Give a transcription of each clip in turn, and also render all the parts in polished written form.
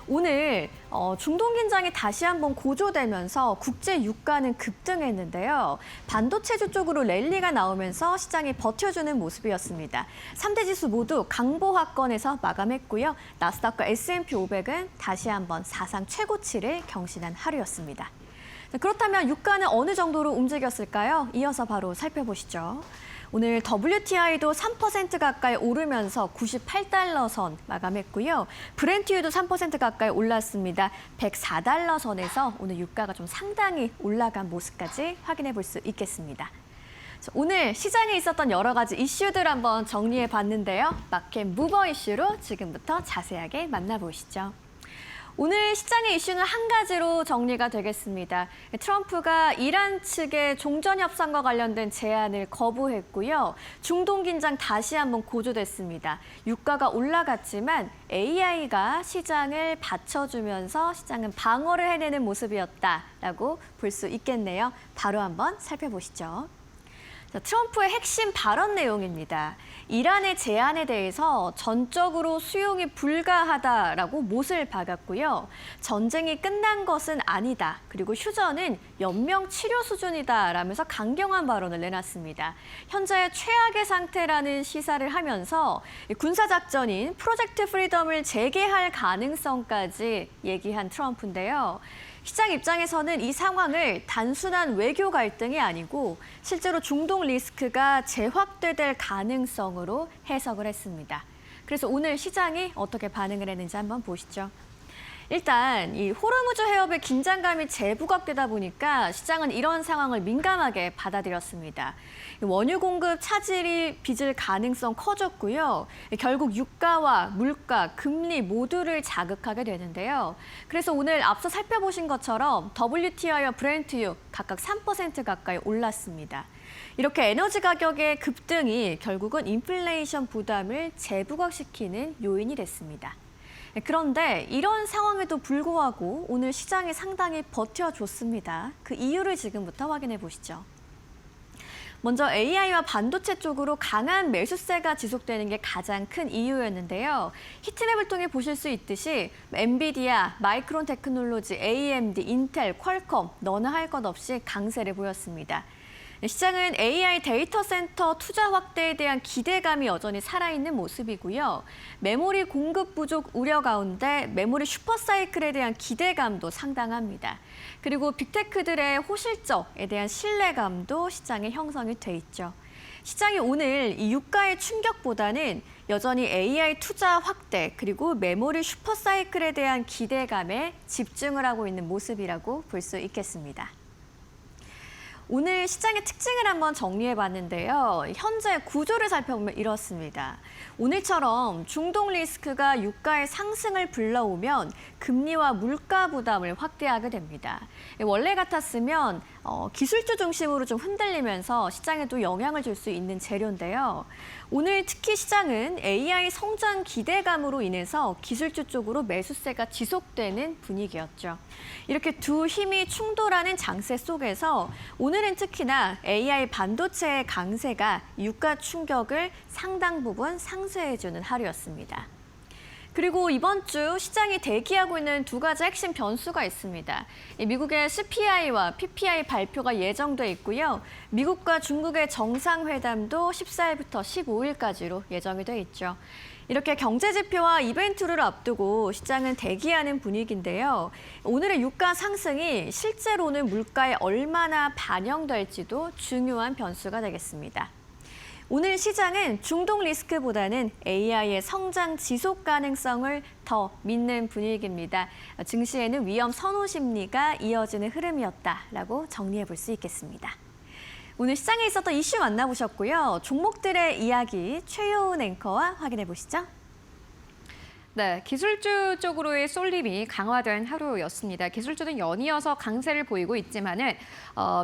오늘 중동 긴장이 다시 한번 고조되면서 국제 유가는 급등했는데요. 반도체주 쪽으로 랠리가 나오면서 시장이 버텨주는 모습이었습니다. 3대 지수 모두 강보합권에서 마감했고요. 나스닥과 S&P 500은 다시 한번 사상 최고치를 경신한 하루였습니다. 그렇다면 유가는 어느 정도로 움직였을까요? 이어서 바로 살펴보시죠. 오늘 WTI도 3% 가까이 오르면서 98달러 선 마감했고요. 브렌트유도 3% 가까이 올랐습니다. 104달러 선에서 오늘 유가가 좀 상당히 올라간 모습까지 확인해 볼 수 있겠습니다. 오늘 시장에 있었던 여러 가지 이슈들 한번 정리해 봤는데요. 마켓 무버 이슈로 지금부터 자세하게 만나보시죠. 오늘 시장의 이슈는 한 가지로 정리가 되겠습니다. 트럼프가 이란 측의 종전 협상과 관련된 제안을 거부했고요. 중동 긴장 다시 한번 고조됐습니다. 유가가 올라갔지만 AI가 시장을 받쳐주면서 시장은 방어를 해내는 모습이었다라고 볼 수 있겠네요. 바로 한번 살펴보시죠. 트럼프의 핵심 발언 내용입니다. 이란의 제안에 대해서 전적으로 수용이 불가하다라고 못을 박았고요. 전쟁이 끝난 것은 아니다. 그리고 휴전은 연명 치료 수준이다라면서 강경한 발언을 내놨습니다. 현재 최악의 상태라는 시사를 하면서 군사작전인 프로젝트 프리덤을 재개할 가능성까지 얘기한 트럼프인데요. 시장 입장에서는 이 상황을 단순한 외교 갈등이 아니고 실제로 중동 리스크가 재확대될 가능성으로 해석을 했습니다. 그래서 오늘 시장이 어떻게 반응을 했는지 한번 보시죠. 일단 이 호르무즈 해협의 긴장감이 재부각되다 보니까 시장은 이런 상황을 민감하게 받아들였습니다. 원유 공급 차질이 빚을 가능성 커졌고요. 결국 유가와 물가, 금리 모두를 자극하게 되는데요. 그래서 오늘 앞서 살펴보신 것처럼 WTI와 브렌트유 각각 3% 가까이 올랐습니다. 이렇게 에너지 가격의 급등이 결국은 인플레이션 부담을 재부각시키는 요인이 됐습니다. 그런데 이런 상황에도 불구하고 오늘 시장이 상당히 버텨줬습니다. 그 이유를 지금부터 확인해 보시죠. 먼저 AI와 반도체 쪽으로 강한 매수세가 지속되는 게 가장 큰 이유였는데요. 히트맵을 통해 보실 수 있듯이 엔비디아, 마이크론 테크놀로지, AMD, 인텔, 퀄컴 너나 할 것 없이 강세를 보였습니다. 시장은 AI 데이터 센터 투자 확대에 대한 기대감이 여전히 살아있는 모습이고요. 메모리 공급 부족 우려 가운데 메모리 슈퍼사이클에 대한 기대감도 상당합니다. 그리고 빅테크들의 호실적에 대한 신뢰감도 시장에 형성이 돼 있죠. 시장이 오늘 이 유가의 충격보다는 여전히 AI 투자 확대 그리고 메모리 슈퍼사이클에 대한 기대감에 집중을 하고 있는 모습이라고 볼 수 있겠습니다. 오늘 시장의 특징을 한번 정리해봤는데요. 현재 구조를 살펴보면 이렇습니다. 오늘처럼 중동 리스크가 유가의 상승을 불러오면 금리와 물가 부담을 확대하게 됩니다. 원래 같았으면 기술주 중심으로 좀 흔들리면서 시장에도 영향을 줄 수 있는 재료인데요. 오늘 특히 시장은 AI 성장 기대감으로 인해서 기술주 쪽으로 매수세가 지속되는 분위기였죠. 이렇게 두 힘이 충돌하는 장세 속에서 오늘은 특히나 AI 반도체의 강세가 유가 충격을 상당 부분 상쇄해주는 하루였습니다. 그리고 이번 주 시장이 대기하고 있는 두 가지 핵심 변수가 있습니다. 미국의 CPI와 PPI 발표가 예정돼 있고요. 미국과 중국의 정상회담도 14일부터 15일까지로 예정이 돼 있죠. 이렇게 경제 지표와 이벤트를 앞두고 시장은 대기하는 분위기인데요. 오늘의 유가 상승이 실제로는 물가에 얼마나 반영될지도 중요한 변수가 되겠습니다. 오늘 시장은 중동 리스크보다는 AI의 성장 지속 가능성을 더 믿는 분위기입니다. 증시에는 위험 선호 심리가 이어지는 흐름이었다라고 정리해 볼 수 있겠습니다. 오늘 시장에 있었던 이슈 만나보셨고요. 종목들의 이야기 최효은 앵커와 확인해 보시죠. 네, 기술주 쪽으로의 쏠림이 강화된 하루였습니다. 기술주는 연이어서 강세를 보이고 있지만은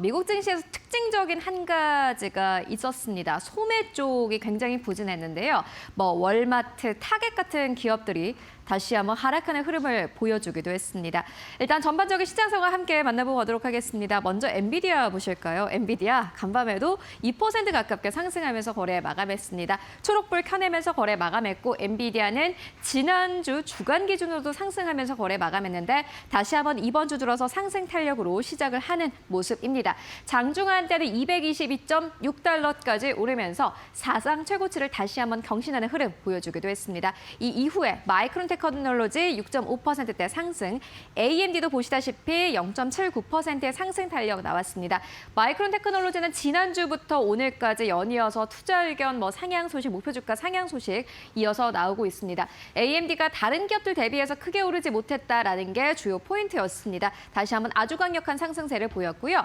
미국 증시에서 특징적인 한 가지가 있었습니다. 소매 쪽이 굉장히 부진했는데요. 월마트, 타겟 같은 기업들이 다시 한번 하락하는 흐름을 보여주기도 했습니다. 일단 전반적인 시장 상황 함께 만나보고 가도록 하겠습니다. 먼저 엔비디아 보실까요? 엔비디아 간밤에도 2% 가깝게 상승하면서 거래 마감했습니다. 초록불 켜내면서 거래 마감했고 엔비디아는 지난주 주간 기준으로도 상승하면서 거래 마감했는데 다시 한번 이번 주 들어서 상승 탄력으로 시작을 하는 모습입니다. 장중한 때는 222.6달러까지 오르면서 사상 최고치를 다시 한번 경신하는 흐름 보여주기도 했습니다. 이 이후에 마이크론 테크놀로지 6.5%대 상승, AMD도 보시다시피 0.79%의 상승 탄력 나왔습니다. 마이크론 테크놀로지는 지난주부터 오늘까지 연이어서 투자 의견, 상향 소식, 목표 주가 상향 소식 이어서 나오고 있습니다. AMD가 다른 기업들 대비해서 크게 오르지 못했다라는 게 주요 포인트였습니다. 다시 한번 아주 강력한 상승세를 보였고요.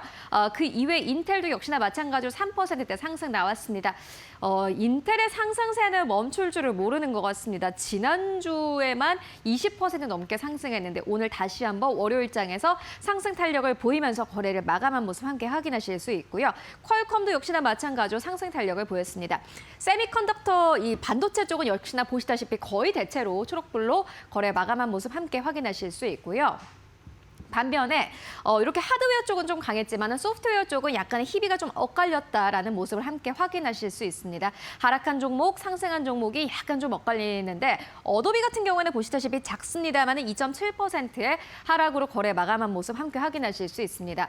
그 이외 인텔도 역시나 마찬가지로 3%대 상승 나왔습니다. 인텔의 상승세는 멈출 줄을 모르는 것 같습니다. 지난주에만 20% 넘게 상승했는데 오늘 다시 한번 월요일장에서 상승 탄력을 보이면서 거래를 마감한 모습 함께 확인하실 수 있고요. 퀄컴도 역시나 마찬가지로 상승 탄력을 보였습니다. 세미컨덕터 이 반도체 쪽은 역시나 보시다시피 거의 대체로 초록불로 거래 마감한 모습 함께 확인하실 수 있고요. 반면에 이렇게 하드웨어 쪽은 좀 강했지만 소프트웨어 쪽은 약간의 희비가 좀 엇갈렸다라는 모습을 함께 확인하실 수 있습니다. 하락한 종목, 상승한 종목이 약간 좀 엇갈리는데 어도비 같은 경우에는 보시다시피 작습니다만 2.7%의 하락으로 거래 마감한 모습 함께 확인하실 수 있습니다.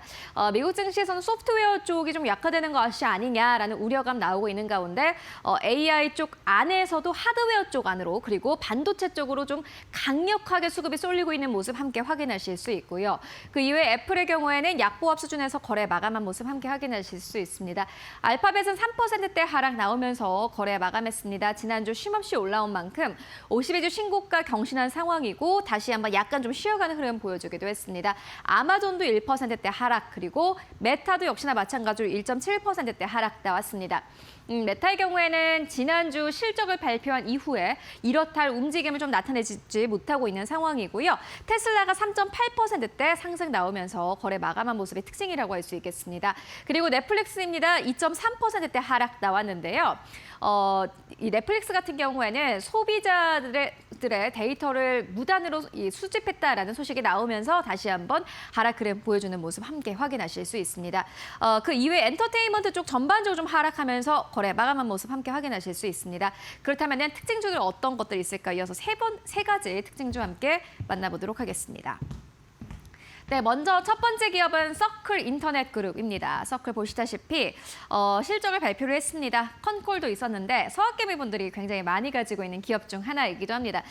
미국 증시에서는 소프트웨어 쪽이 좀 약화되는 것이 아니냐라는 우려감 나오고 있는 가운데 AI 쪽 안에서도 하드웨어 쪽 안으로 그리고 반도체 쪽으로 좀 강력하게 수급이 쏠리고 있는 모습 함께 확인하실 수 있고요. 그 이외에 애플의 경우에는 약보합 수준에서 거래 마감한 모습 함께 확인하실 수 있습니다. 알파벳은 3%대 하락 나오면서 거래 마감했습니다. 지난주 쉼없이 올라온 만큼 52주 신고가 경신한 상황이고 다시 한번 약간 좀 쉬어가는 흐름 보여주기도 했습니다. 아마존도 1%대 하락 그리고 메타도 역시나 마찬가지로 1.7%대 하락 나왔습니다. 메타의 경우에는 지난주 실적을 발표한 이후에 이렇다 할 움직임을 좀 나타내지 못하고 있는 상황이고요. 테슬라가 3.8%대 상승 나오면서 거래 마감한 모습의 특징이라고 할 수 있겠습니다. 그리고 넷플릭스입니다. 2.3%대 하락 나왔는데요. 이 넷플릭스 같은 경우에는 소비자들의 데이터를 무단으로 수집했다라는 소식이 나오면서 다시 한번 하락 흐름 보여주는 모습 함께 확인하실 수 있습니다. 그 이외에 엔터테인먼트 쪽 전반적으로 좀 하락하면서 거래 마감한 모습 함께 확인하실 수 있습니다. 그렇다면 특징 중에 어떤 것들이 있을까? 이어서 세 가지 특징 중 함께 만나보도록 하겠습니다. 네, 먼저 첫 번째 기업은 서클 인터넷 그룹입니다. 서클 보시다시피 실적을 발표를 했습니다. 컨콜도 있었는데 서학개미분들이 굉장히 많이 가지고 있는 기업 중 하나이기도 합니다.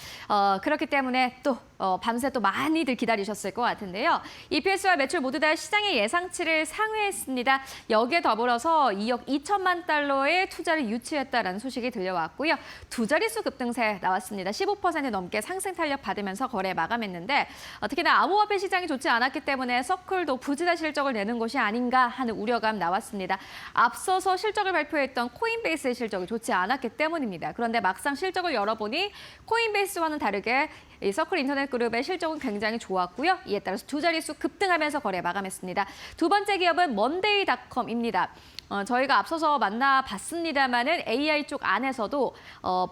그렇기 때문에 또 밤새 또 많이들 기다리셨을 것 같은데요. EPS와 매출 모두 다 시장의 예상치를 상회했습니다. 여기에 더불어서 2억 2천만 달러의 투자를 유치했다라는 소식이 들려왔고요. 두 자릿수 급등세 나왔습니다. 15% 넘게 상승 탄력 받으면서 거래 마감했는데 특히나 암호화폐 시장이 좋지 않았기 때문에 서클도 부진한 실적을 내는 것이 아닌가 하는 우려감 나왔습니다. 앞서서 실적을 발표했던 코인베이스의 실적이 좋지 않았기 때문입니다. 그런데 막상 실적을 열어보니 코인베이스와는 다르게 이 서클 인터넷 그룹의 실적은 굉장히 좋았고요. 이에 따라서 두 자릿수 급등하면서 거래 마감했습니다. 두 번째 기업은 먼데이닷컴입니다. 저희가 앞서서 만나봤습니다만은 AI 쪽 안에서도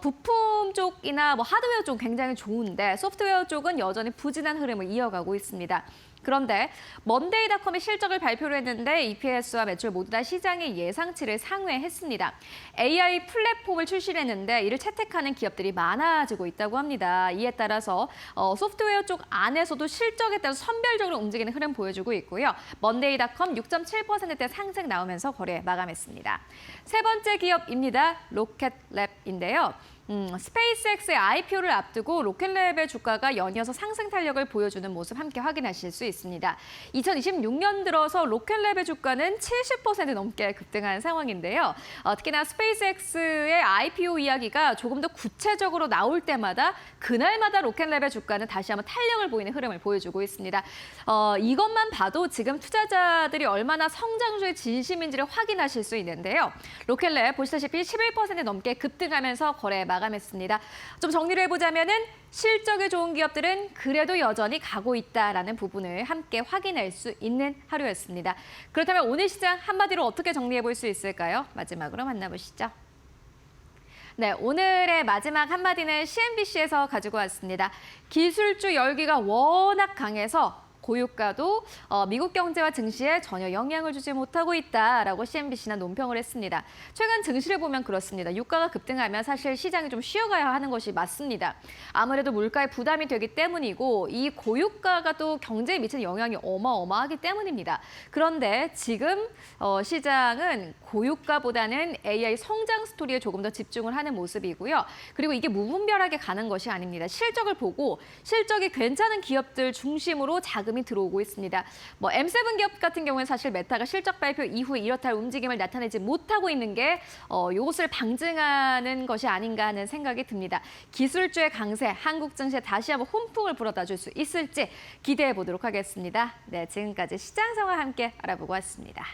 부품 쪽이나 하드웨어 쪽 굉장히 좋은데 소프트웨어 쪽은 여전히 부진한 흐름을 이어가고 있습니다. 그런데 먼데이닷컴이 실적을 발표를 했는데 EPS와 매출 모두 다 시장의 예상치를 상회했습니다. AI 플랫폼을 출시를 했는데 이를 채택하는 기업들이 많아지고 있다고 합니다. 이에 따라서 소프트웨어 쪽 안에서도 실적에 따라 선별적으로 움직이는 흐름 보여주고 있고요. 먼데이닷컴 6.7%대 상승 나오면서 거래 마감했습니다. 세 번째 기업입니다. 로켓랩인데요. 스페이스X의 IPO를 앞두고 로켓랩의 주가가 연이어서 상승 탄력을 보여주는 모습 함께 확인하실 수 있습니다. 2026년 들어서 로켓랩의 주가는 70% 넘게 급등한 상황인데요. 특히나 스페이스X의 IPO 이야기가 조금 더 구체적으로 나올 때마다 그날마다 로켓랩의 주가는 다시 한번 탄력을 보이는 흐름을 보여주고 있습니다. 이것만 봐도 지금 투자자들이 얼마나 성장주의 진심인지를 확인하실 수 있는데요. 로켓랩 보시다시피 11% 넘게 급등하면서 거래 마감했습니다. 좀 정리를 해보자면은 실적이 좋은 기업들은 그래도 여전히 가고 있다라는 부분을 함께 확인할 수 있는 하루였습니다. 그렇다면 오늘 시장 한마디로 어떻게 정리해 볼 수 있을까요? 마지막으로 만나보시죠. 네, 오늘의 마지막 한마디는 CNBC에서 가지고 왔습니다. 기술주 열기가 워낙 강해서 고유가도 미국 경제와 증시에 전혀 영향을 주지 못하고 있다라고 CNBC는 논평을 했습니다. 최근 증시를 보면 그렇습니다. 유가가 급등하면 사실 시장이 좀 쉬어가야 하는 것이 맞습니다. 아무래도 물가에 부담이 되기 때문이고 이 고유가가 또 경제에 미치는 영향이 어마어마하기 때문입니다. 그런데 지금 시장은 고유가보다는 AI 성장 스토리에 조금 더 집중을 하는 모습이고요. 그리고 이게 무분별하게 가는 것이 아닙니다. 실적을 보고 실적이 괜찮은 기업들 중심으로 자금이 들어오고 있습니다. M7 기업 같은 경우는 사실 메타가 실적 발표 이후에 이렇다 할 움직임을 나타내지 못하고 있는 게 이것을 방증하는 것이 아닌가 하는 생각이 듭니다. 기술주의 강세, 한국 증시에 다시 한번 훈풍을 불어다 줄 수 있을지 기대해 보도록 하겠습니다. 네, 지금까지 시장 상황 함께 알아보고 왔습니다.